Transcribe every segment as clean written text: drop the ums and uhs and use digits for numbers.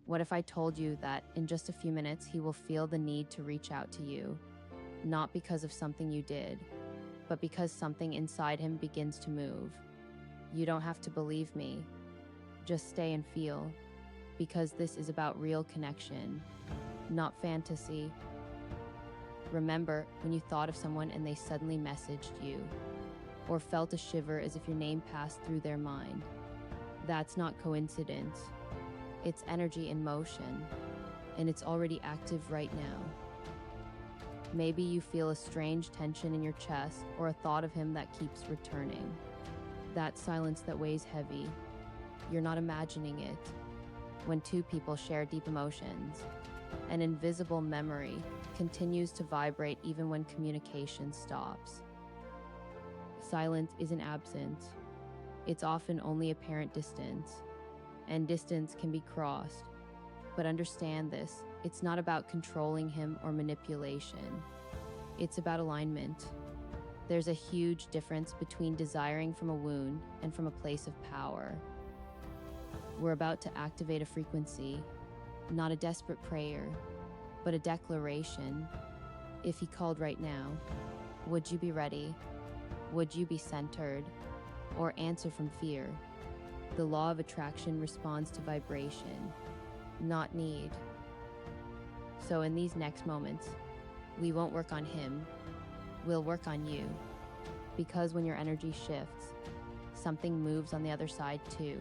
What if I told you that in just a few minutes he will feel the need to reach out to you, not because of something you did, but because something inside him begins to move? You don't have to believe me. Just stay and feel, because this is about real connection, not fantasy. Remember when you thought of someone and they suddenly messaged you, or felt a shiver as if your name passed through their mind? That's not coincidence. It's energy in motion, and it's already active right now. Maybe you feel a strange tension in your chest or a thought of him that keeps returning. That silence that weighs heavy. You're not imagining it. When two people share deep emotions, an invisible memory continues to vibrate even when communication stops. Silence isn't absence. It's often only apparent distance, and distance can be crossed. But understand this, it's not about controlling him or manipulation. It's about alignment. There's a huge difference between desiring from a wound and from a place of power. We're about to activate a frequency, not a desperate prayer, but a declaration. If he called right now, would you be ready? Would you be centered? Or answer from fear? The law of attraction responds to vibration, not need. So in these next moments, we won't work on him, we'll work on you. Because when your energy shifts, something moves on the other side too.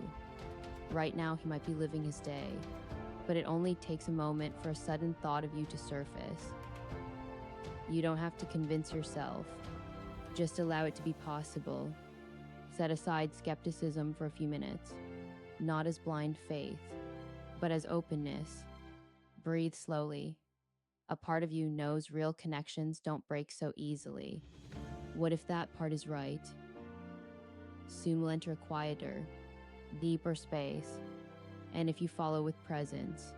Right now he might be living his day, but it only takes a moment for a sudden thought of you to surface. You don't have to convince yourself, just allow it to be possible. Set aside skepticism for a few minutes, not as blind faith, but as openness. Breathe slowly. A part of you knows real connections don't break so easily. What if that part is right? Soon we'll enter a quieter, deeper space, and if you follow with presence,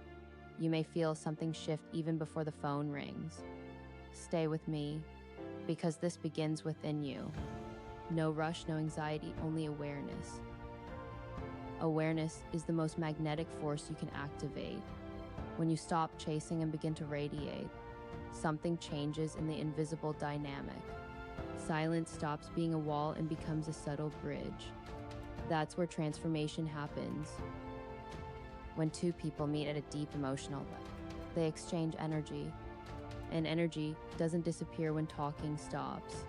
you may feel something shift even before the phone rings. Stay with me, because this begins within you. No rush, no anxiety, only awareness. Awareness is the most magnetic force you can activate. When you stop chasing and begin to radiate, something changes in the invisible dynamic. Silence stops being a wall and becomes a subtle bridge. That's where transformation happens. When two people meet at a deep emotional level, they exchange energy, and energy doesn't disappear when talking stops.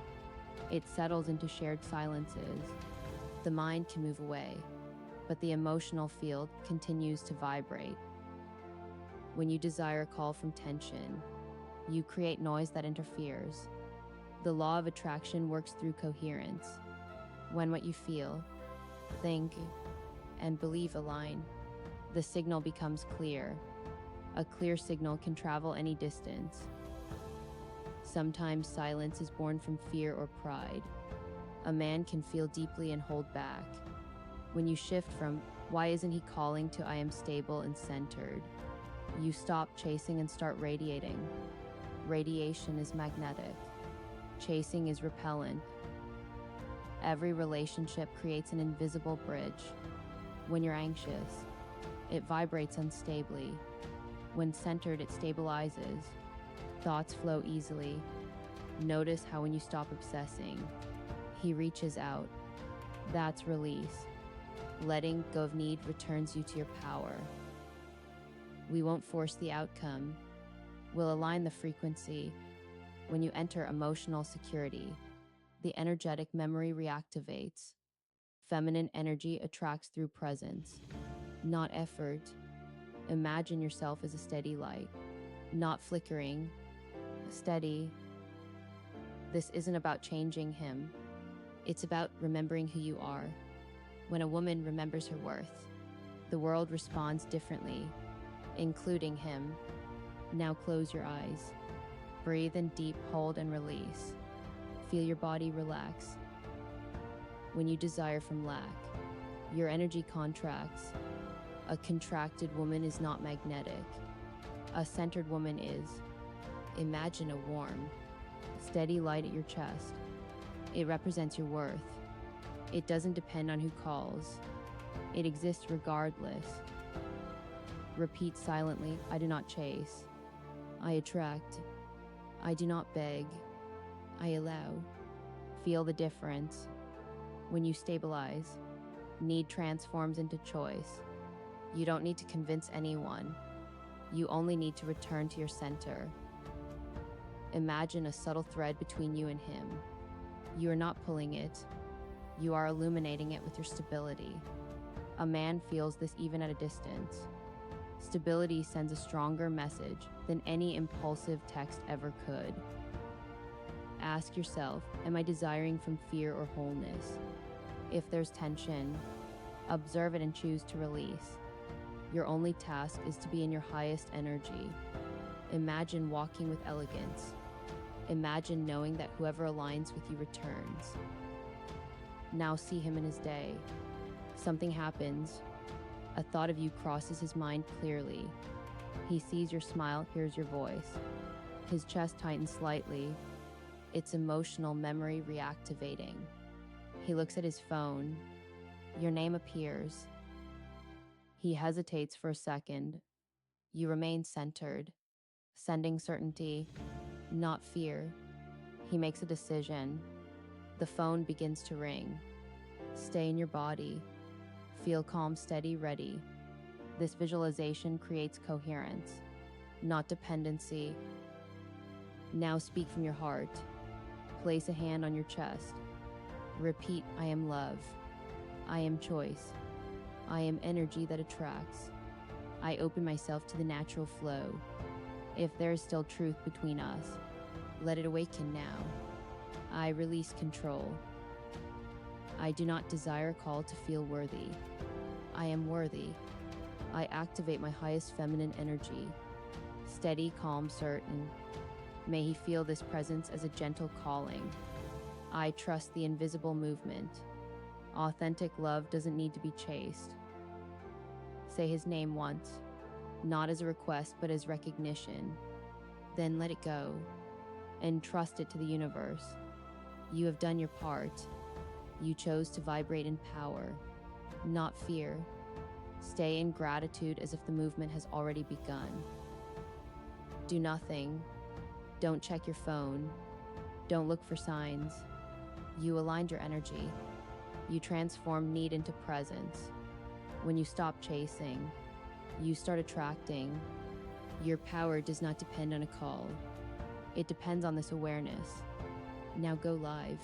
It settles into shared silences. The mind can move away, but the emotional field continues to vibrate. When you desire a call from tension, you create noise that interferes. The law of attraction works through coherence. When what you feel, think, and believe align, the signal becomes clear. A clear signal can travel any distance. Sometimes silence is born from fear or pride. A man can feel deeply and hold back. When you shift from, "Why isn't he calling?" to "I am stable and centered," you stop chasing and start radiating. Radiation is magnetic. Chasing is repellent. Every relationship creates an invisible bridge. When you're anxious, it vibrates unstably. When centered, it stabilizes. Thoughts flow easily. Notice how when you stop obsessing, he reaches out. That's release. Letting go of need returns you to your power. We won't force the outcome. We'll align the frequency. When you enter emotional security, the energetic memory reactivates. Feminine energy attracts through presence, not effort. Imagine yourself as a steady light, not flickering, steady. This isn't about changing him. It's about remembering who you are. When a woman remembers her worth, the world responds differently, including him. Now close your eyes. Breathe in deep, hold and release. Feel your body relax. When you desire from lack, your energy contracts. A contracted woman is not magnetic. A centered woman is. Imagine a warm, steady light at your chest. It represents your worth. It doesn't depend on who calls. It exists regardless. Repeat silently, I do not chase. I attract. I do not beg. I allow. Feel the difference. When you stabilize, need transforms into choice. You don't need to convince anyone. You only need to return to your center. Imagine a subtle thread between you and him. You are not pulling it. You are illuminating it with your stability. A man feels this even at a distance. Stability sends a stronger message than any impulsive text ever could. Ask yourself, am I desiring from fear or wholeness? If there's tension, observe it and choose to release. Your only task is to be in your highest energy. Imagine walking with elegance. Imagine knowing that whoever aligns with you returns. Now see him in his day. Something happens. A thought of you crosses his mind clearly. He sees your smile, hears your voice. His chest tightens slightly. It's emotional memory reactivating. He looks at his phone. Your name appears. He hesitates for a second. You remain centered, sending certainty, not fear. He makes a decision. The phone begins to ring. Stay in your body. Feel calm, steady, ready. This visualization creates coherence, not dependency. Now speak from your heart. Place a hand on your chest. Repeat, I am love. I am choice. I am energy that attracts. I open myself to the natural flow. If there is still truth between us, let it awaken now. I release control. I do not desire a call to feel worthy. I am worthy. I activate my highest feminine energy. Steady, calm, certain. May he feel this presence as a gentle calling. I trust the invisible movement. Authentic love doesn't need to be chased. Say his name once, not as a request, but as recognition. Then let it go, and trust it to the universe. You have done your part. You chose to vibrate in power, not fear. Stay in gratitude as if the movement has already begun. Do nothing. Don't check your phone. Don't look for signs. You aligned your energy. You transform need into presence. When you stop chasing, you start attracting. Your power does not depend on a call. It depends on this awareness. Now go live.